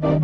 What's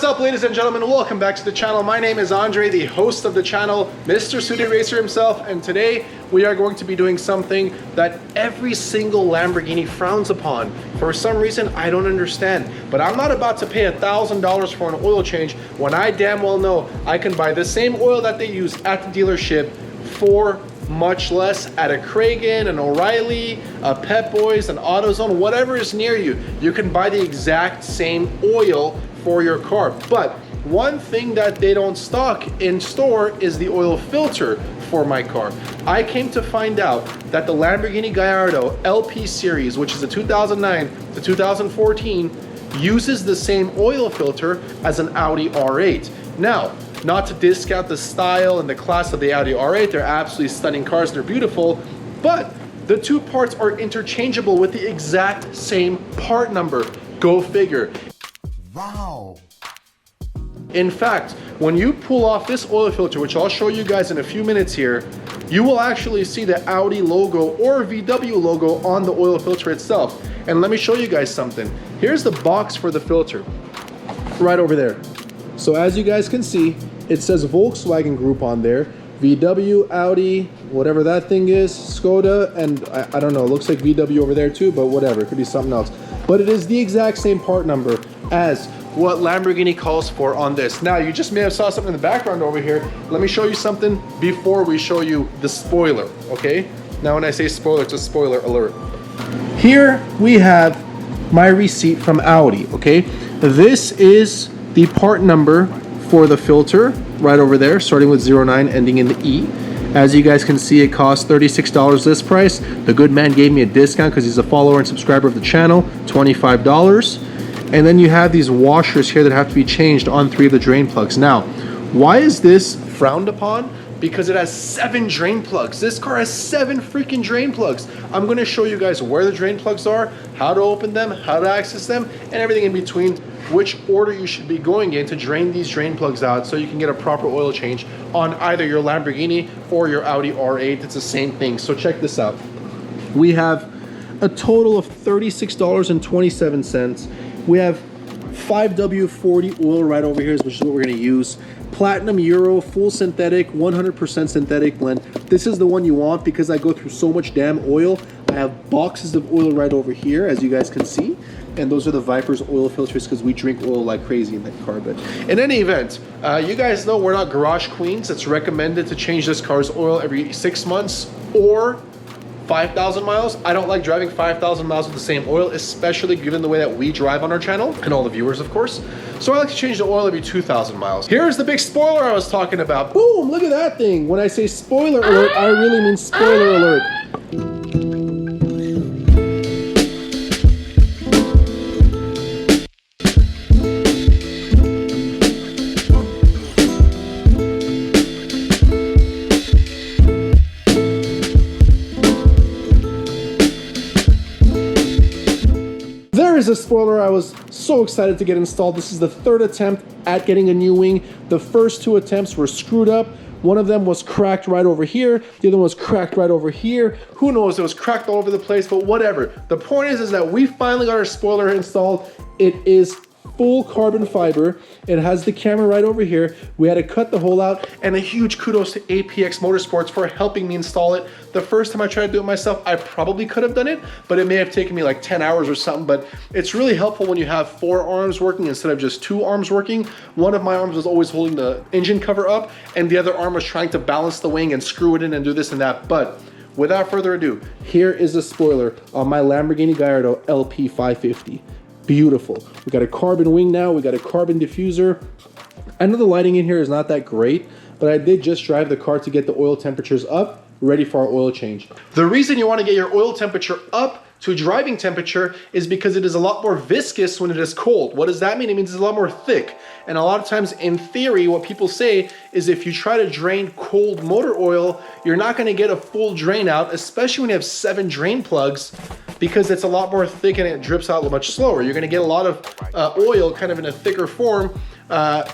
up, ladies and gentlemen? Welcome back to the channel. My name is Andre, the host of the channel, Mr. Suited Racer himself, and today we are going to be doing something that every single Lamborghini frowns upon. For some reason, I don't understand, but I'm not about to pay $1,000 for an oil change when I damn well know I can buy the same oil that they use at the dealership for much less at a Kragen, an O'Reilly, a Pep Boys, an AutoZone, whatever is near you. You can buy the exact same oil for your car. But one thing that they don't stock in store is the oil filter for my car. I came to find out that the Lamborghini Gallardo LP series, which is a 2009 to 2014, uses the same oil filter as an Audi R8. Now, not to discount the style and the class of the Audi R8, they're absolutely stunning cars, they're beautiful, but the two parts are interchangeable with the exact same part number. Go figure. Wow. In fact, when you pull off this oil filter, which I'll show you guys in a few minutes here, you will actually see the Audi logo or VW logo on the oil filter itself. And let me show you guys something. Here's the box for the filter, right over there. So as you guys can see, it says Volkswagen Group on there, VW, Audi, whatever that thing is, Skoda, and I don't know, it looks like VW over there too, but whatever, it could be something else. But it is the exact same part number as what Lamborghini calls for on this. Now, you just may have saw something in the background over here. Let me show you something before we show you the spoiler, okay? Now, when I say spoiler, it's a spoiler alert. Here we have my receipt from Audi, okay? This is the part number for the filter right over there, starting with 09, ending in the E. As you guys can see, it costs $36 list price. The good man gave me a discount because he's a follower and subscriber of the channel, $25. And then you have these washers here that have to be changed on 3 of the drain plugs. Now, why is this frowned upon? Because it has 7 drain plugs. This car has 7 freaking drain plugs. I'm gonna show you guys where the drain plugs are, how to open them, how to access them, and everything in between, which order you should be going in to drain these drain plugs out so you can get a proper oil change on either your Lamborghini or your Audi R8. It's the same thing. So check this out. We have a total of $36.27. We have 5W40 oil right over here, which is what we're going to use. Platinum Euro, full synthetic, 100% synthetic blend. This is the one you want because I go through so much damn oil. I have boxes of oil right over here, as you guys can see. And those are the Viper's oil filters because we drink oil like crazy in that car. But in any event, you guys know we're not garage queens. It's recommended to change this car's oil every 6 months or 5,000 miles. I don't like driving 5,000 miles with the same oil, especially given the way that we drive on our channel and all the viewers, of course. So I like to change the oil every 2,000 miles. Here's the big spoiler I was talking about. Boom, look at that thing. When I say spoiler alert, I really mean spoiler alert. There is a spoiler I was so excited to get installed. This is the 3rd attempt at getting a new wing. The first 2 attempts were screwed up. One of them was cracked right over here. The other one was cracked right over here. Who knows? It was cracked all over the place, but whatever. The point is that we finally got our spoiler installed. It is full carbon fiber. It has the camera right over here. We had to cut the hole out, and a huge kudos to APX Motorsports for helping me install it. The first time I tried to do it myself, I probably could have done it, but it may have taken me like 10 hours or something. But it's really helpful when you have 4 arms working instead of just 2 arms working. One of my arms was always holding the engine cover up, and the other arm was trying to balance the wing and screw it in and do this and that. But without further ado, here is the spoiler on my Lamborghini Gallardo LP 550. Beautiful. We got a carbon wing now. We got a carbon diffuser. I know the lighting in here is not that great, but I did just drive the car to get the oil temperatures up, ready for our oil change. The reason you want to get your oil temperature up to driving temperature is because it is a lot more viscous when it is cold. What does that mean? It means it's a lot more thick. And a lot of times in theory, what people say is if you try to drain cold motor oil, you're not going to get a full drain out, especially when you have 7 drain plugs. because it's a lot more thick and it drips out much slower. You're gonna get a lot of oil kind of in a thicker form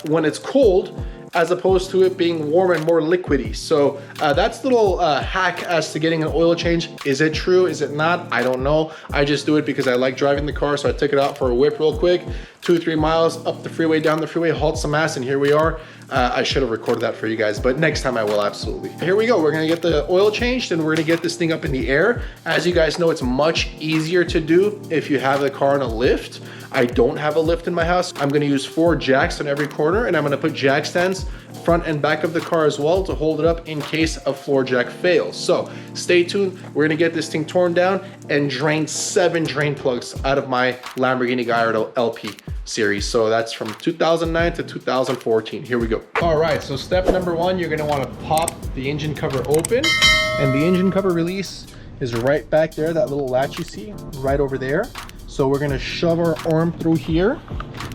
when it's cold, as opposed to it being warm and more liquidy. So that's the little hack as to getting an oil change. Is it true? Is it not? I don't know. I just do it because I like driving the car, so I took it out for a whip real quick. 2-3 miles up the freeway, down the freeway, halt some ass, and here we are. I should have recorded that for you guys, but next time I will, absolutely. Here we go. We're gonna get the oil changed and we're gonna get this thing up in the air. As you guys know, it's much easier to do if you have the car on a lift. I don't have a lift in my house. I'm gonna use 4 jacks on every corner, and I'm gonna put jack stands front and back of the car as well to hold it up in case a floor jack fails. So stay tuned. We're gonna get this thing torn down and drain 7 drain plugs out of my Lamborghini Gallardo LP series. So that's from 2009 to 2014. Here we go. All right, so step number 1, you're gonna wanna pop the engine cover open, and the engine cover release is right back there, that little latch you see, right over there. So we're gonna shove our arm through here,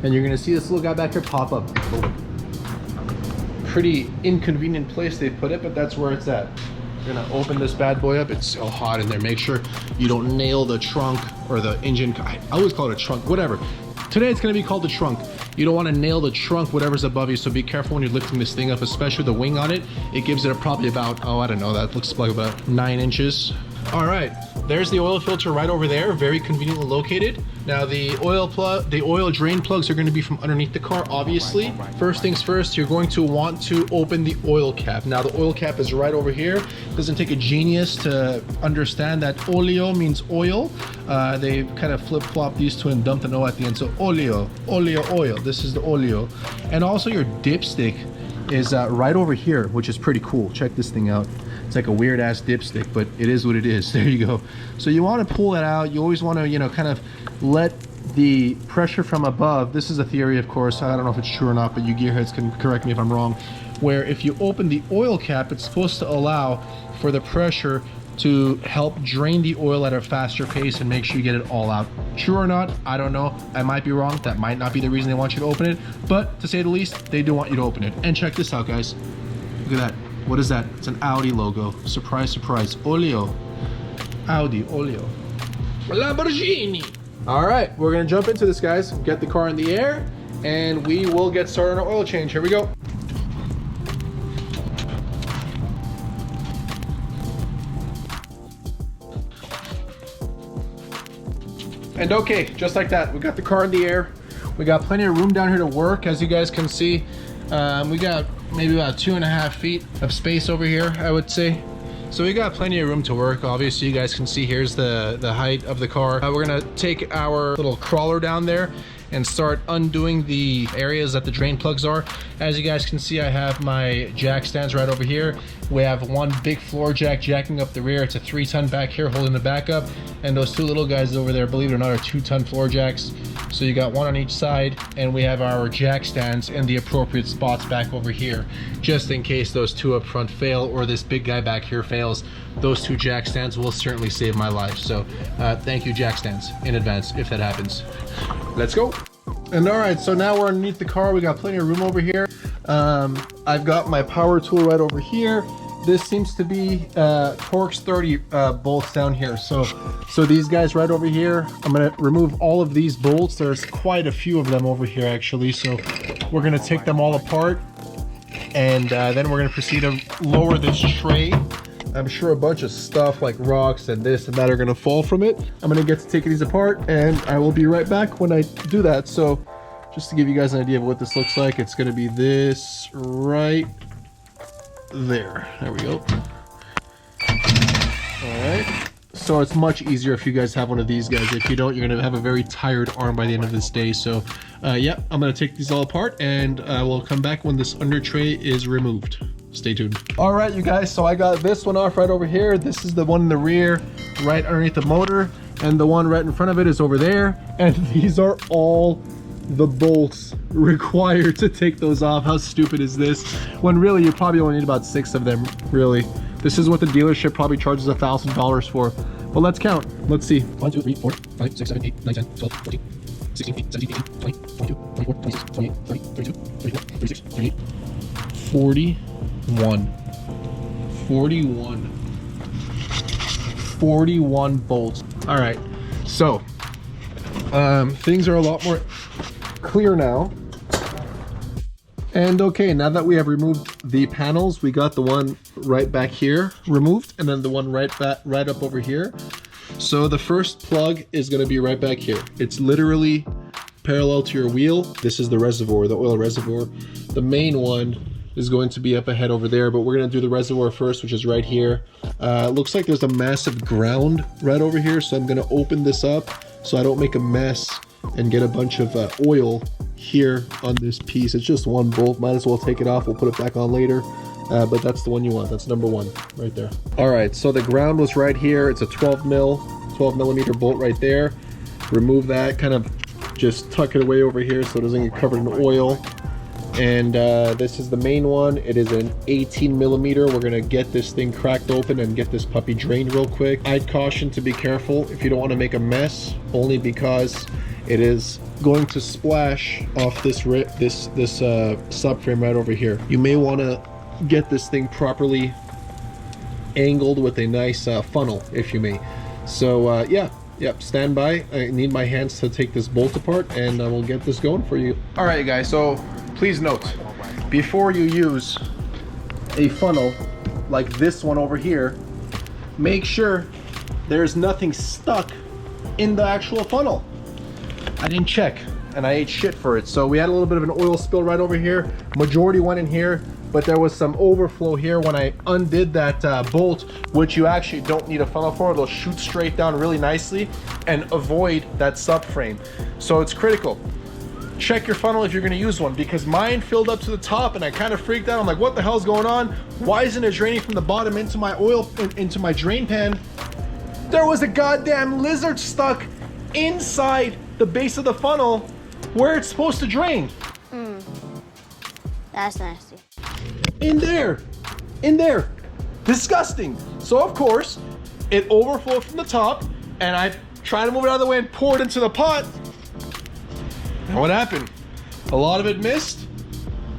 and you're gonna see this little guy back here pop up. Pretty inconvenient place they put it, but that's where it's at. We're gonna open this bad boy up. It's so hot in there. Make sure you don't nail the trunk or the engine. I always call it a trunk, whatever. Today it's gonna be called the trunk. You don't wanna nail the trunk, whatever's above you, so be careful when you're lifting this thing up, especially the wing on it. It gives it probably about, oh, I don't know, that looks like about 9 inches. All right, there's the oil filter right over there, very conveniently located. Now the oil drain plugs are going to be from underneath the car, obviously. First things first, you're going to want to open the oil cap. Now the oil cap is right over here. It doesn't take a genius to understand that oleo means oil. They kind of flip-flop these two and dump an O at the end. So oleo, oil, this is the oleo. And also your dipstick is right over here, which is pretty cool. Check this thing out. It's like a weird ass dipstick, but it is what it is. There you go. So you want to pull that out. You always want to, you know, kind of let the pressure from above. This is a theory, of course. I don't know if it's true or not, but you gearheads can correct me if I'm wrong. Where if you open the oil cap, it's supposed to allow for the pressure to help drain the oil at a faster pace and make sure you get it all out. True or not, I don't know. I might be wrong. That might not be the reason they want you to open it, but to say the least, they do want you to open it. And check this out, guys. Look at that. What is that? It's an Audi logo. Surprise, surprise. Oleo. Audi, oleo. Lamborghini. All right, we're gonna jump into this, guys. Get the car in the air, and we will get started on our oil change. Here we go. And okay, just like that, we got the car in the air. We got plenty of room down here to work, as you guys can see. We got maybe about 2.5 feet of space over here, I would say. So we got plenty of room to work. Obviously, you guys can see here's the height of the car. We're gonna take our little crawler down there and start undoing the areas that the drain plugs are. As you guys can see, I have my jack stands right over here. We have one big floor jack jacking up the rear. It's a 3-ton back here holding the back up. And those 2 little guys over there, believe it or not, are 2-ton floor jacks. So you got one on each side, and we have our jack stands in the appropriate spots back over here, just in case those 2 up front fail or this big guy back here fails. Those 2 jack stands will certainly save my life. So thank you, jack stands, in advance if that happens. Let's go. And all right, so now we're underneath the car. We got plenty of room over here. I've got my power tool right over here. This seems to be Torx 30 bolts down here. So these guys right over here, I'm gonna remove all of these bolts. There's quite a few of them over here actually. So we're gonna take them all apart, and then we're gonna proceed to lower this tray. I'm sure a bunch of stuff like rocks and this and that are gonna fall from it. I'm gonna get to taking these apart, and I will be right back when I do that. So just to give you guys an idea of what this looks like, it's gonna be this right there. There we go. All right. So it's much easier if you guys have one of these guys. If you don't, you're gonna have a very tired arm by the end of this day. So yeah, I'm gonna take these all apart, and we'll come back when this under tray is removed. Stay tuned. All right, you guys, so I got this one off right over here. This is the one in the rear, right underneath the motor, and the one right in front of it is over there. And these are all the bolts required to take those off. How stupid is this? When really you probably only need about 6 of them, really. This is what the dealership probably charges $1,000 for. But let's count. Let's see. 1, 2, 3, 4, 5, 6, 7, 8, 9, 10, 12, 14, 16, 17, 18, 20, 22, 24, 26, 28, 30, 32, 34, 36, 38, 41 bolts. All right, So things are a lot more clear now. And okay, now that we have removed the panels, we got the one right back here removed, and then the one right up over here. So the first plug is going to be right back here. It's literally parallel to your wheel. This is the reservoir, the oil reservoir. The main one is going to be up ahead over there, but we're going to do the reservoir first, which is right here. Looks like there's a massive ground right over here, so I'm going to open this up so I don't make a mess and get a bunch of oil here on this piece. It's just one bolt, might as well take it off. We'll put it back on later, but that's the one you want. That's number one right there. All right, so the ground was right here. It's a 12 millimeter bolt right there. Remove that, kind of just tuck it away over here so it doesn't get covered in oil. And this is the main one. It is an 18 millimeter. We're gonna get this thing cracked open and get this puppy drained real quick. I'd caution to be careful if you don't want to make a mess, only because it is going to splash off this subframe right over here. You may want to get this thing properly angled with a nice funnel, if you may. So yep, stand by. I need my hands to take this bolt apart, and I will get this going for you. All right, guys, so please note, before you use a funnel like this one over here, make sure there's nothing stuck in the actual funnel. I didn't check, and I ate shit for it. So we had a little bit of an oil spill right over here. Majority went in here, but there was some overflow here when I undid that bolt, which you actually don't need a funnel for. It'll shoot straight down really nicely and avoid that subframe. So it's critical. Check your funnel if you're gonna use one, because mine filled up to the top and I kind of freaked out. I'm like, what the hell's going on? Why isn't it draining from the bottom into my oil, into my drain pan? There was a goddamn lizard stuck inside the base of the funnel where it's supposed to drain. That's nasty. In there, disgusting. So of course, it overflowed from the top, and I tried to move it out of the way and pour it into the pot. And what happened? A lot of it missed,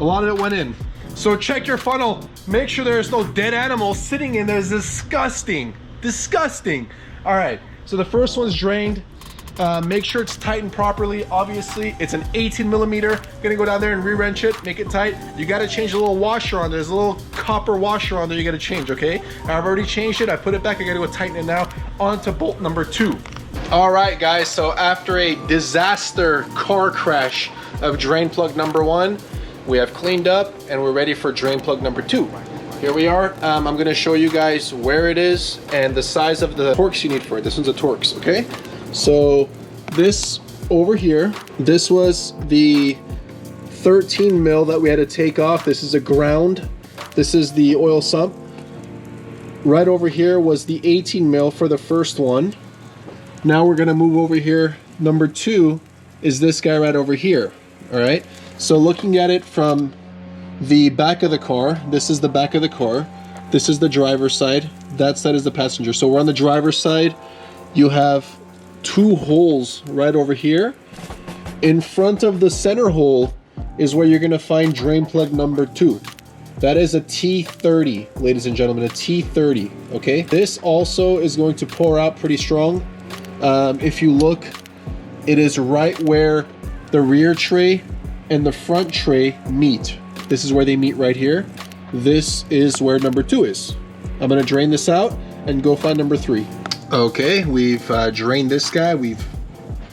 a lot of it went in. So check your funnel, make sure there's no dead animals sitting in there. It's disgusting, disgusting. All right, so the first one's drained. Make sure it's tightened properly. Obviously, it's an 18 millimeter. Gonna go down there and re-wrench it, make it tight. You gotta change the little washer on there. There's a little copper washer on there you gotta change, okay? I've already changed it. I put it back. I gotta go tighten it now. On to bolt number 2. All right, guys, so after a disaster car crash of drain plug number 1, we have cleaned up and we're ready for drain plug number 2. Here we are. I'm gonna show you guys where it is and the size of the Torx you need for it. This one's a Torx, okay? So this over here, this was the 13 mil that we had to take off. This is a ground. This is the oil sump. Right over here was the 18 mil for the first one. Now we're gonna move over here. Number 2 is this guy right over here, all right? So looking at it from the back of the car, this is the back of the car. This is the driver's side. That side is the passenger. So we're on the driver's side. You have 2 holes right over here. In front of the center hole is where you're gonna find drain plug number 2. That is a T30, ladies and gentlemen, a T30, okay? This also is going to pour out pretty strong. If you look, it is right where the rear tray and the front tray meet. This is where they meet right here. This is where number 2 is. I'm gonna drain this out and go find number 3. Okay, we've drained this guy. We've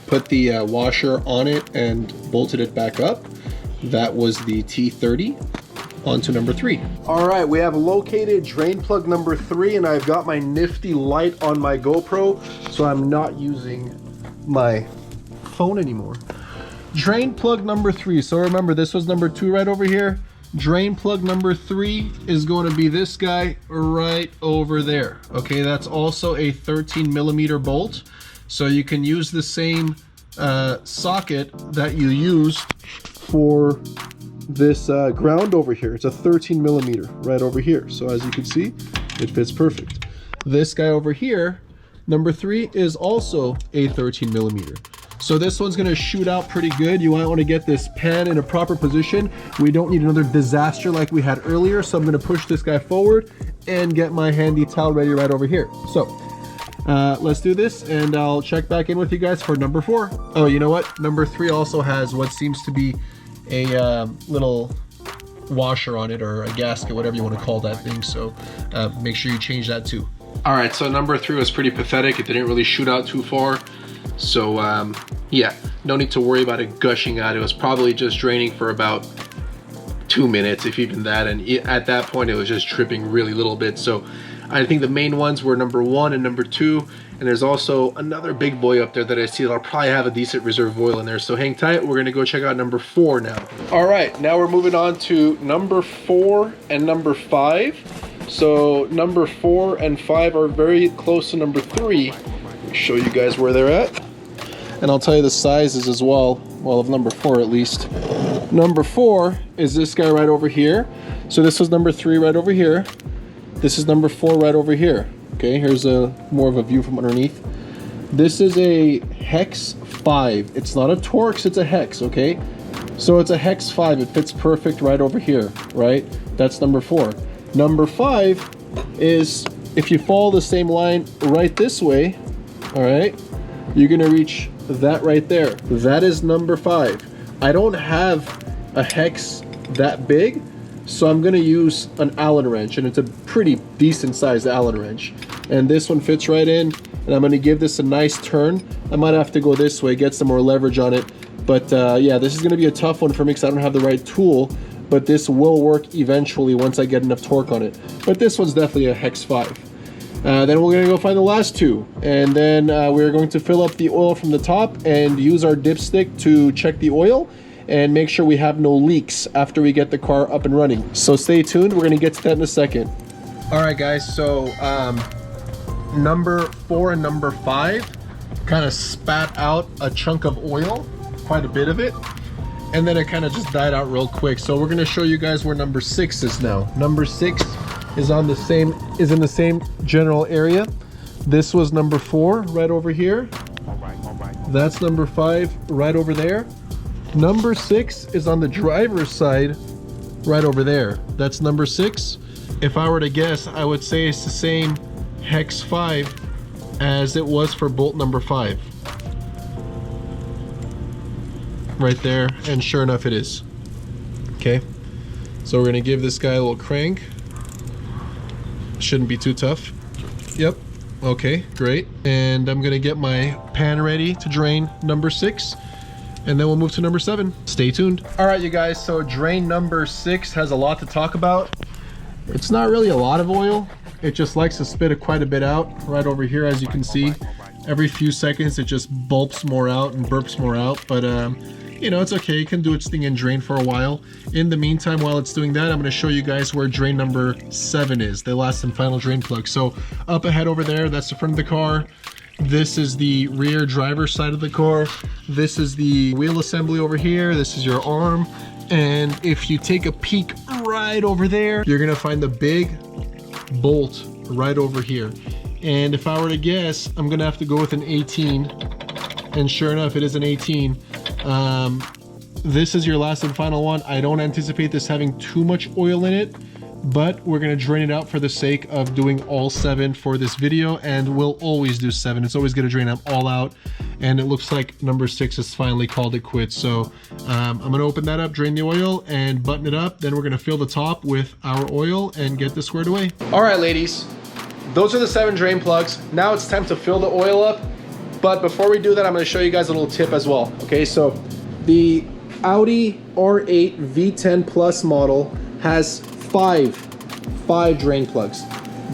put the washer on it and bolted it back up. That was the T30. On to number 3. All right, we have located drain plug number 3, and I've got my nifty light on my GoPro, so I'm not using my phone anymore. Drain plug number 3. So remember, this was number 2 right over here. Drain plug number 3 is going to be this guy right over there. Okay, that's also a 13 millimeter bolt. So you can use the same socket that you used for this ground over here. It's a 13 millimeter right over here. So as you can see, it fits perfect. This guy over here, number 3, is also a 13 millimeter. So this one's gonna shoot out pretty good. You might wanna get this pan in a proper position. We don't need another disaster like we had earlier. So I'm gonna push this guy forward and get my handy towel ready right over here. So let's do this, and I'll check back in with you guys for number 4. Oh, you know what? Number 3 also has what seems to be a little washer on it, or a gasket, whatever you want to call that thing. So make sure you change that too. All right, so number 3 was pretty pathetic. It didn't really shoot out too far. So yeah, no need to worry about it gushing out. It was probably just draining for about 2 minutes, if even that. And at that point, it was just dripping really little bit. So I think the main ones were number 1 and number 2. And there's also another big boy up there that I see that'll probably have a decent reserve oil in there. So hang tight, we're gonna go check out number 4 now. All right, now we're moving on to number 4 and number 5. So number 4 and 5 are very close to number 3. Let me show you guys where they're at. And I'll tell you the sizes as well, of number 4 at least. Number 4 is this guy right over here. So this was number 3 right over here. This is number 4 right over here. Okay, here's a more of a view from underneath. This is a Hex 5. It's not a Torx, it's a Hex, okay? So it's a Hex 5. It fits perfect right over here, right? That's number 4. Number 5 is, if you follow the same line right this way, all right, you're gonna reach that right there. That is number 5. I don't have a Hex that big, so I'm gonna use an Allen wrench, and it's a pretty decent sized Allen wrench. And this one fits right in, and I'm gonna give this a nice turn. I might have to go this way, get some more leverage on it. But yeah, this is gonna be a tough one for me because I don't have the right tool, but this will work eventually once I get enough torque on it. But this one's definitely a Hex 5. Then we're gonna go find the last 2. And then we're going to fill up the oil from the top and use our dipstick to check the oil and make sure we have no leaks after we get the car up and running. So stay tuned, we're gonna get to that in a second. All right guys, so number 4 and number 5 kind of spat out a chunk of oil, quite a bit of it, and then it kind of just died out real quick. So we're gonna show you guys where number 6 is now. Number 6 is in the same general area. This was number 4 right over here. That's number 5 right over there. Number 6 is on the driver's side right over there. That's number 6. If I were to guess, I would say it's the same Hex 5 as it was for bolt number 5. Right there, and sure enough it is. Okay, so we're gonna give this guy a little crank. Shouldn't be too tough. Yep, okay, great. And I'm gonna get my pan ready to drain number 6, and then we'll move to number 7. Stay tuned. All right, you guys, so drain number 6 has a lot to talk about. It's not really a lot of oil. It just likes to spit quite a bit out right over here, as you can see. Every few seconds, it just bulps more out and burps more out, but you know, it's okay. It can do its thing and drain for a while. In the meantime, while it's doing that, I'm going to show you guys where drain number 7 is, the last and final drain plug. So up ahead over there, that's the front of the car. This is the rear driver's side of the car. This is the wheel assembly over here. This is your arm. And if you take a peek right over there, you're going to find the big bolt right over here. And if I were to guess, I'm going to have to go with an 18. And sure enough, it is an 18. This is your last and final one. I don't anticipate this having too much oil in it, but we're gonna drain it out for the sake of doing all 7 for this video, and we'll always do 7. It's always gonna drain them all out, and it looks like number 6 has finally called it quits. So I'm gonna open that up, drain the oil, and button it up. Then we're gonna fill the top with our oil and get this squared away. All right, ladies, those are the 7 drain plugs. Now it's time to fill the oil up. But before we do that, I'm gonna show you guys a little tip as well. Okay, so the Audi R8 V10 Plus model has 5 drain plugs.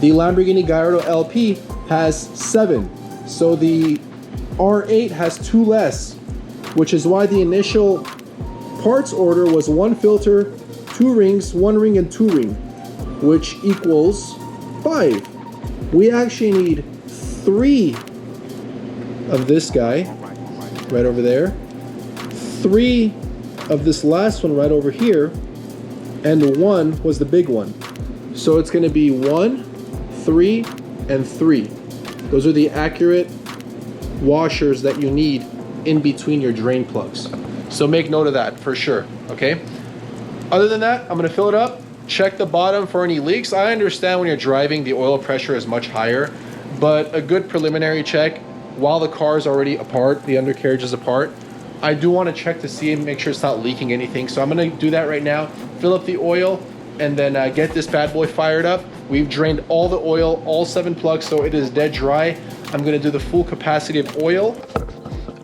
The Lamborghini Gallardo LP has 7. So the R8 has 2 less, which is why the initial parts order was 1 filter, 2 rings, 1 ring and 2 ring, which equals 5. We actually need 3 of this guy right over there, 3 of this last one right over here, and 1 was the big one. So it's going to be 1, 3, and 3. Those are the accurate washers that you need in between your drain plugs. So make note of that for sure, okay? Other than that, I'm going to fill it up, check the bottom for any leaks. I understand when you're driving, the oil pressure is much higher, but a good preliminary check while the car is already apart, the undercarriage is apart. I do want to check to see and make sure it's not leaking anything. So I'm going to do that right now, fill up the oil, and then get this bad boy fired up. We've drained all the oil, all 7 plugs, so it is dead dry. I'm going to do the full capacity of oil.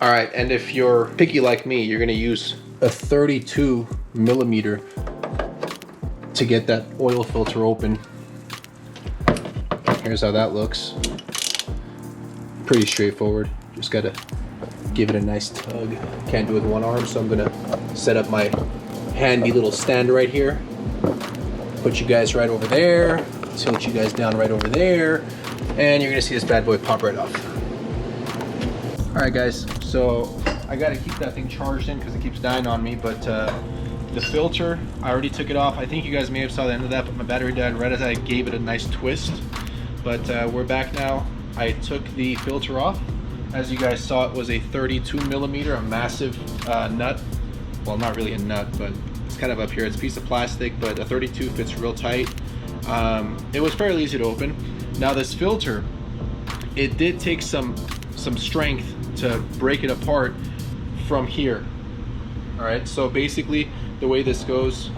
All right, and if you're picky like me, you're going to use a 32 millimeter to get that oil filter open. Here's how that looks. Pretty straightforward. Just got to give it a nice tug. Can't do it with one arm, so I'm gonna set up my handy little stand right here. Put you guys right over there. Tilt you guys down right over there. And you're gonna see this bad boy pop right off. All right, guys, so I gotta keep that thing charged in because it keeps dying on me, but the filter, I already took it off. I think you guys may have saw the end of that, but my battery died right as I gave it a nice twist. But we're back now. I took the filter off. As you guys saw, it was a 32 millimeter, a massive nut. Well, not really a nut, but it's kind of up here. It's a piece of plastic, but a 32 fits real tight. It was fairly easy to open. Now this filter, it did take some strength to break it apart from here. All right, so basically the way this goes,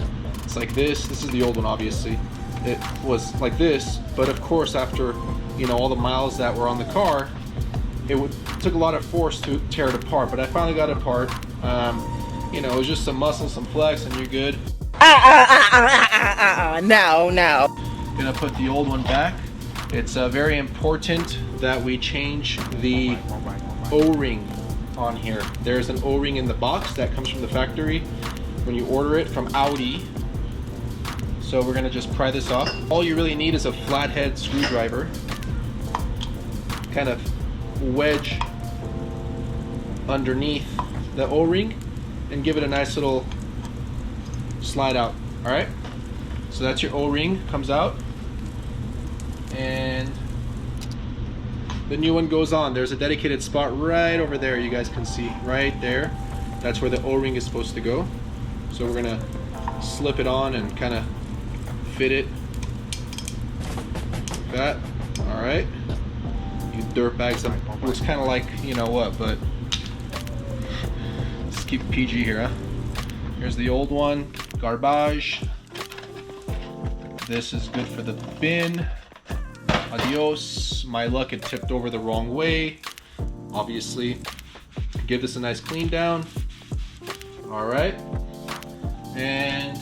it's like this. This is the old one, obviously. It was like this, but of course after, you know, all the miles that were on the car, it took a lot of force to tear it apart, but I finally got it apart. You know, it was just some muscle, some flex, and you're good. No. Gonna put the old one back. It's very important that we change the O-ring on here. There's an O-ring in the box that comes from the factory when you order it from Audi. So we're gonna just pry this off. All you really need is a flathead screwdriver. Kind of wedge underneath the O-ring and give it a nice little slide out. All right, so that's your O-ring, comes out, and the new one goes on. There's a dedicated spot right over there, you guys can see right there. That's where the O-ring is supposed to go. So we're gonna slip it on and kind of fit it like that. All right, you dirtbags. Looks kind of like, you know what, but let's keep it PG here, huh? Here's the old one, garbage. This is good for the bin. Adios. My luck, it tipped over the wrong way. Obviously, give this a nice clean down. All right, and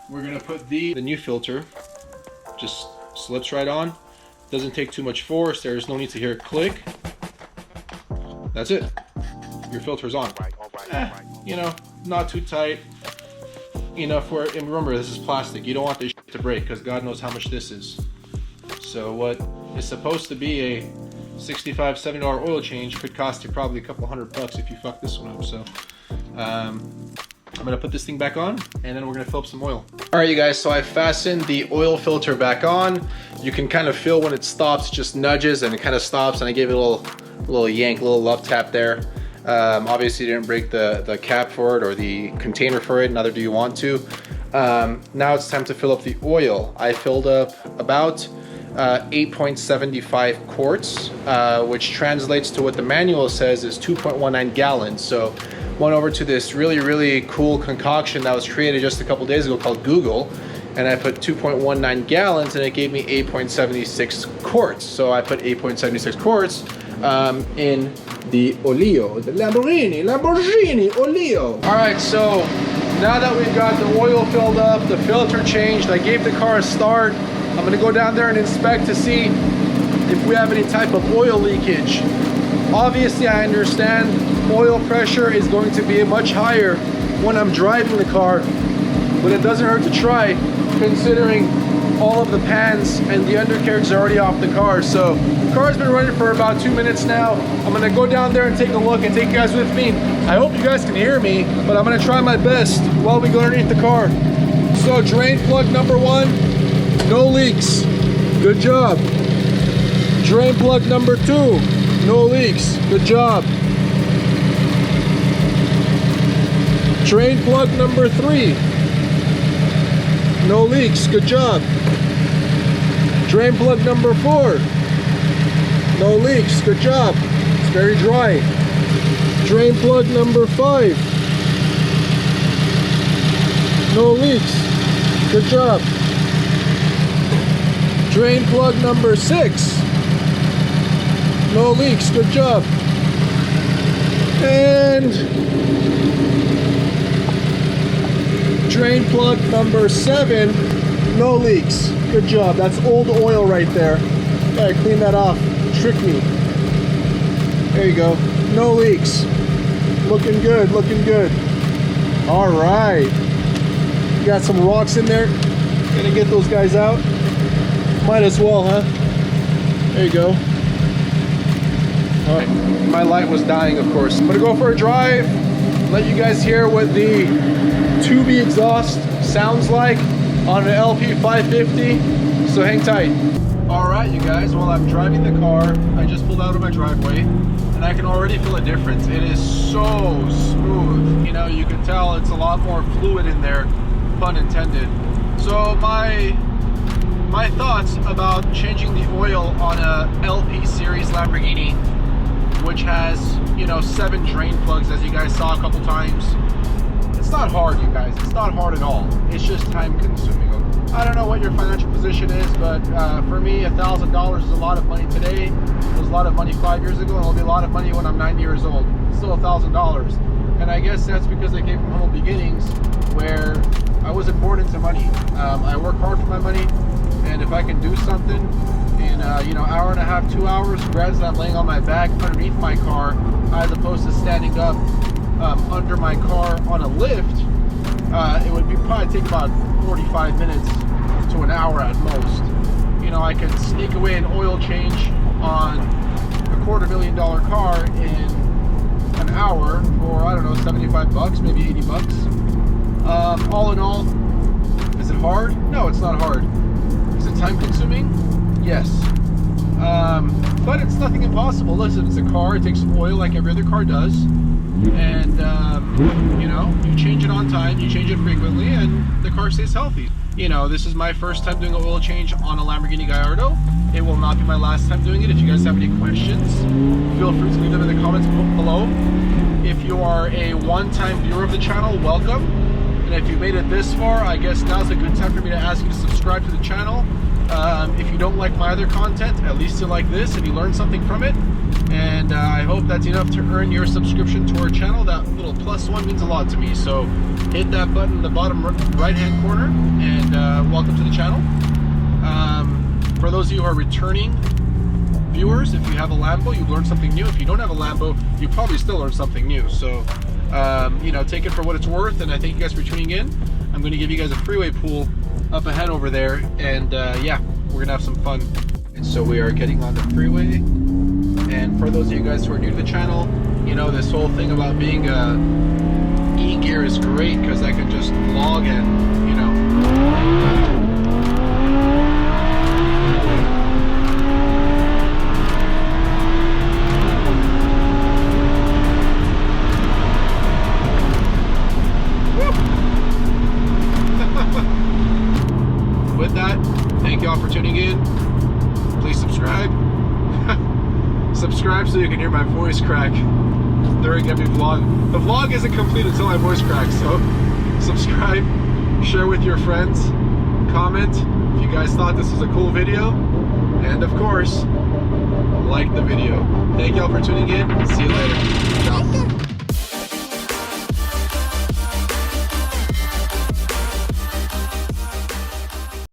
we're gonna put the new filter. Just slips right on. Doesn't take too much force. There's no need to hear it click. That's it. Your filter's on. You know, not too tight. Enough for it. And remember, this is plastic. You don't want this shit to break because God knows how much this is. So what is supposed to be a $65, $70 oil change could cost you probably a couple $100 if you fuck this one up. So I'm gonna put this thing back on and then we're gonna fill up some oil. All right, you guys, so I fastened the oil filter back on. You can kind of feel when it stops, just nudges and it kind of stops, and I gave it a little yank, a little love tap there. Obviously you didn't break the cap for it or the container for it, neither do you want to. Now it's time to fill up the oil. I filled up about 8.75 quarts, which translates to what the manual says is 2.19 gallons. So went over to this really cool concoction that was created just a couple days ago called Google, and I put 2.19 gallons and it gave me 8.76 quarts. So I put 8.76 quarts in the olio, the Lamborghini olio. All right, so now that we've got the oil filled up, the filter changed, I gave the car a start. I'm gonna go down there and inspect to see if we have any type of oil leakage. Obviously, I understand oil pressure is going to be much higher when I'm driving the car, but it doesn't hurt to try considering all of the pans and the undercarriage is already off the car. So the car's been running for about 2 minutes now. I'm gonna go down there and take a look and take you guys with me. I hope you guys can hear me, but I'm gonna try my best while we go underneath the car. So drain plug number 1, no leaks. Good job. Drain plug number 2, no leaks. Good job. Drain plug number 3, no leaks. Good job. Drain plug number 4. No leaks. Good job. It's very dry. Drain plug number 5. No leaks. Good job. Drain plug number 6. No leaks. Good job. And drain plug number 7. No leaks. Good job. That's old oil right there. Gotta clean that off. Trick me. There you go. No leaks. Looking good. Looking good. All right. Got some rocks in there. Gonna get those guys out. Might as well, huh? There you go. All right. My light was dying, of course. I'm gonna go for a drive. Let you guys hear what the tubey exhaust sounds like on an LP 550. So hang tight. All right, you guys. While I'm driving the car, I just pulled out of my driveway, and I can already feel a difference. It is so smooth. You know, you can tell it's a lot more fluid in there. Pun intended. So my thoughts about changing the oil on a LP series Lamborghini, which has, you know, 7 drain plugs, as you guys saw a couple times. It's not hard, you guys. It's not hard at all. It's just time consuming. I don't know what your financial position is, but for me, $1,000 is a lot of money today. It was a lot of money 5 years ago, and it'll be a lot of money when I'm 90 years old. It's still $1,000. And I guess that's because I came from humble beginnings, where I wasn't born into money. I work hard for my money, and if I can do something in you know, hour and a half, 2 hours, granted I'm laying on my back underneath my car, as opposed to standing up under my car on a lift, it would probably take about 45 minutes to an hour at most. You know, I could sneak away an oil change on a $250,000 car in an hour for, I don't know, 75 bucks, maybe 80 bucks. All in all, is it hard? No, it's not hard. Is it time consuming? Yes. But it's nothing impossible. Listen, it's a car. It takes oil like every other car does. And, you know, you change it on time, you change it frequently, and the car stays healthy. You know, this is my first time doing an oil change on a Lamborghini Gallardo. It will not be my last time doing it. If you guys have any questions, feel free to leave them in the comments below. If you are a one-time viewer of the channel, welcome. And if you made it this far, I guess now's a good time for me to ask you to subscribe to the channel. If you don't like my other content, at least you like this and you learn something from it. And I hope that's enough to earn your subscription to our channel. That little +1 means a lot to me. So hit that button in the bottom right-hand corner, and welcome to the channel. For those of you who are returning viewers, if you have a Lambo, you've learned something new. If you don't have a Lambo, you probably still learned something new. So, you know, take it for what it's worth. And I thank you guys for tuning in. I'm going to give you guys a freeway pool up ahead over there. And yeah, we're going to have some fun. And so we are getting on the freeway. And for those of you guys who are new to the channel, you know, this whole thing about being e-gear is great because I can just vlog and, you know. With that, thank you all for tuning in. Please subscribe. Subscribe so you can hear my voice crack during every vlog. The vlog isn't complete until my voice cracks, so subscribe, share with your friends, comment if you guys thought this was a cool video, and of course, like the video. Thank you all for tuning in. See you later.